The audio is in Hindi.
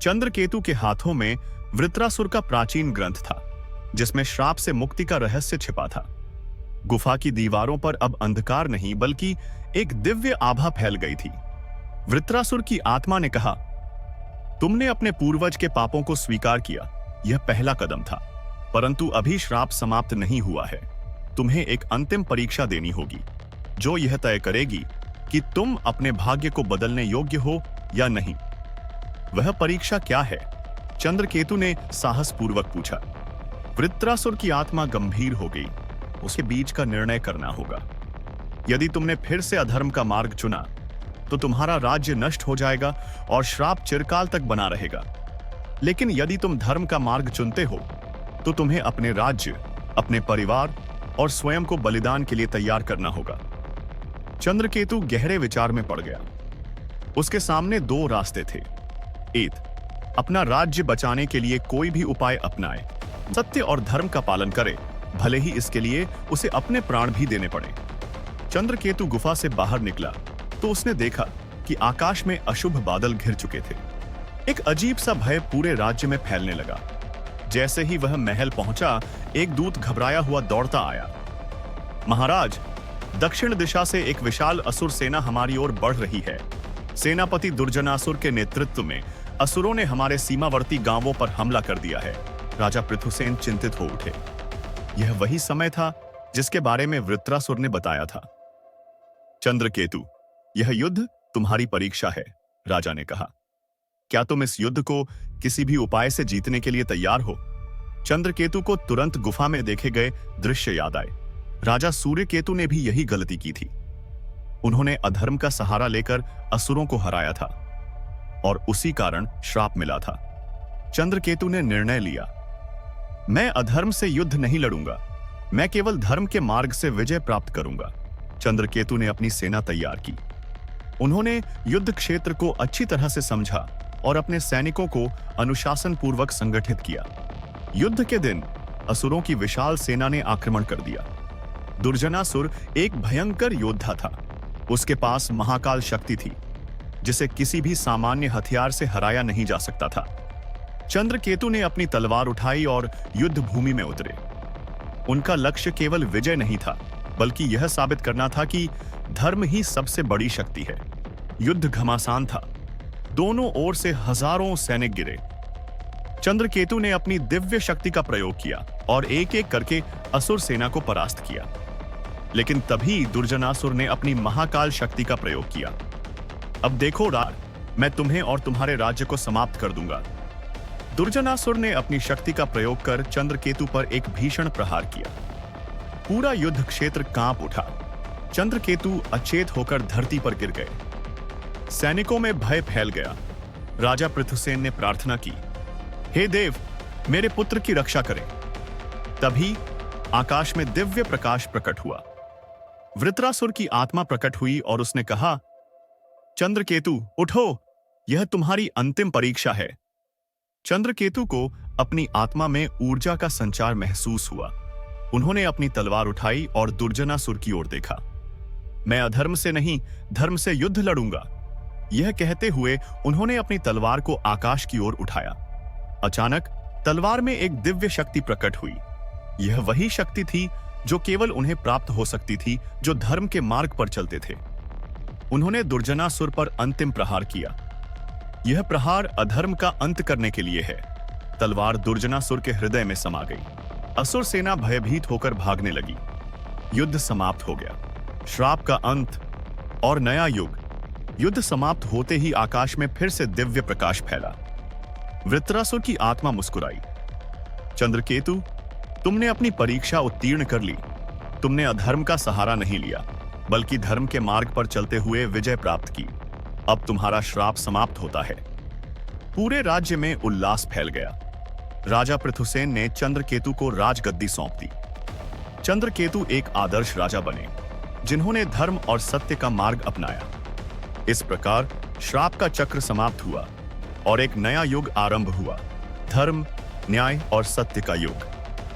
चंद्रकेतु के हाथों में वृत्रासुर का प्राचीन ग्रंथ था, जिसमें श्राप से मुक्ति का रहस्य छिपा था। गुफा की दीवारों पर अब अंधकार नहीं बल्कि एक दिव्य आभा फैल गई थी। वृत्रासुर की आत्मा ने कहा, तुमने अपने पूर्वज के पापों को स्वीकार किया, यह पहला कदम था, परंतु अभी श्राप समाप्त नहीं हुआ है। तुम्हें एक अंतिम परीक्षा देनी होगी, जो यह तय करेगी कि तुम अपने भाग्य को बदलने योग्य हो या नहीं। वह परीक्षा क्या है? चंद्रकेतु ने साहसपूर्वक पूछा। वृत्रासुर की आत्मा गंभीर हो गई। उसे बीच का निर्णय करना होगा। यदि तुमने फिर से अधर्म का मार्ग चुना तो तुम्हारा राज्य नष्ट हो जाएगा और श्राप चिरकाल तक बना रहेगा। लेकिन यदि तुम धर्म का मार्ग चुनते हो तो तुम्हें अपने राज्य, अपने परिवार और स्वयं को बलिदान के लिए तैयार करना होगा। चंद्रकेतु गहरे विचार में पड़ गया। उसके सामने दो रास्ते थे। एक, अपना राज्य बचाने के लिए कोई भी उपाय अपनाए, सत्य और धर्म का पालन करे, भले ही इसके लिए उसे अपने प्राण भी देने पड़े। चंद्रकेतु गुफा से बाहर निकला तो उसने देखा कि आकाश में अशुभ बादल घिर चुके थे। एक अजीब सा भय पूरे राज्य में फैलने लगा। जैसे ही वह महल पहुंचा, एक दूत घबराया हुआ दौड़ता आया। महाराज, दक्षिण दिशा से एक विशाल असुर सेना हमारी ओर बढ़ रही है। सेनापति दुर्जनासुर के नेतृत्व में असुरों ने हमारे सीमावर्ती गांवों पर हमला कर दिया है। राजा पृथुसेन चिंतित हो उठे। यह वही समय था जिसके बारे में वृत्रासुर ने बताया था। चंद्रकेतु, यह युद्ध तुम्हारी परीक्षा है, राजा ने कहा। क्या तुम इस युद्ध को किसी भी उपाय से जीतने के लिए तैयार हो? चंद्रकेतु को तुरंत गुफा में देखे गए दृश्य याद आए। राजा सूर्यकेतु ने भी यही गलती की थी। उन्होंने अधर्म का सहारा लेकर असुरों को हराया था और उसी कारण श्राप मिला था। चंद्रकेतु ने निर्णय लिया, मैं अधर्म से युद्ध नहीं लड़ूंगा, मैं केवल धर्म के मार्ग से विजय प्राप्त करूंगा। चंद्रकेतु ने अपनी सेना तैयार की। उन्होंने युद्ध क्षेत्र को अच्छी तरह से समझा और अपने सैनिकों को अनुशासन पूर्वक संगठित किया। युद्ध के दिन असुरों की विशाल सेना ने आक्रमण कर दिया। दुर्जनासुर एक भयंकर योद्धा था। उसके पास महाकाल शक्ति थी, जिसे किसी भी सामान्य हथियार से हराया नहीं जा सकता था। चंद्रकेतु ने अपनी तलवार उठाई और युद्ध भूमि में उतरे। उनका लक्ष्य केवल विजय नहीं था, बल्कि यह साबित करना था कि धर्म ही सबसे बड़ी शक्ति है। युद्ध घमासान था। दोनों ओर से हजारों सैनिक गिरे। चंद्रकेतु ने अपनी दिव्य शक्ति का प्रयोग किया और एक एक करके असुर सेना को परास्त किया। लेकिन तभी दुर्जनासुर ने अपनी महाकाल शक्ति का प्रयोग किया। अब देखो रार, मैं तुम्हें और तुम्हारे राज्य को समाप्त कर दूंगा। दुर्जनासुर ने अपनी शक्ति का प्रयोग कर चंद्रकेतु पर एक भीषण प्रहार किया। पूरा युद्ध क्षेत्र कांप उठा। चंद्रकेतु अचेत होकर धरती पर गिर गए। सैनिकों में भय फैल गया। राजा पृथुसेन ने प्रार्थना की, हे देव, मेरे पुत्र की रक्षा करें। तभी आकाश में दिव्य प्रकाश प्रकट हुआ। वृत्रासुर की आत्मा प्रकट हुई और उसने कहा, चंद्रकेतु उठो, यह तुम्हारी अंतिम परीक्षा है। चंद्रकेतु को अपनी आत्मा में ऊर्जा का संचार महसूस हुआ। उन्होंने अपनी तलवार उठाई और दुर्जनासुर की ओर देखा। मैं अधर्म से नहीं, धर्म से युद्ध लड़ूंगा। यह कहते हुए उन्होंने अपनी तलवार को आकाश की ओर उठाया। अचानक तलवार में एक दिव्य शक्ति प्रकट हुई। यह वही शक्ति थी जो केवल उन्हें प्राप्त हो सकती थी जो धर्म के मार्ग पर चलते थे। उन्होंने दुर्जनासुर पर अंतिम प्रहार किया। यह प्रहार अधर्म का अंत करने के लिए है। तलवार दुर्जनासुर के हृदय में समा गई। असुर सेना भयभीत होकर भागने लगी। युद्ध समाप्त हो गया। श्राप का अंत और नया युग। युद्ध समाप्त होते ही आकाश में फिर से दिव्य प्रकाश फैला। वृत्रासुर की आत्मा मुस्कुराई। चंद्रकेतु, तुमने अपनी परीक्षा उत्तीर्ण कर ली। तुमने अधर्म का सहारा नहीं लिया, बल्कि धर्म के मार्ग पर चलते हुए विजय प्राप्त की। अब तुम्हारा श्राप समाप्त होता है। पूरे राज्य में उल्लास फैल गया। राजा पृथुसेन ने चंद्रकेतु को राजगद्दी सौंप दी। चंद्रकेतु एक आदर्श राजा बने, जिन्होंने धर्म और सत्य का मार्ग अपनाया। इस प्रकार श्राप का चक्र समाप्त हुआ और एक नया युग आरंभ हुआ, धर्म, न्याय और सत्य का युग।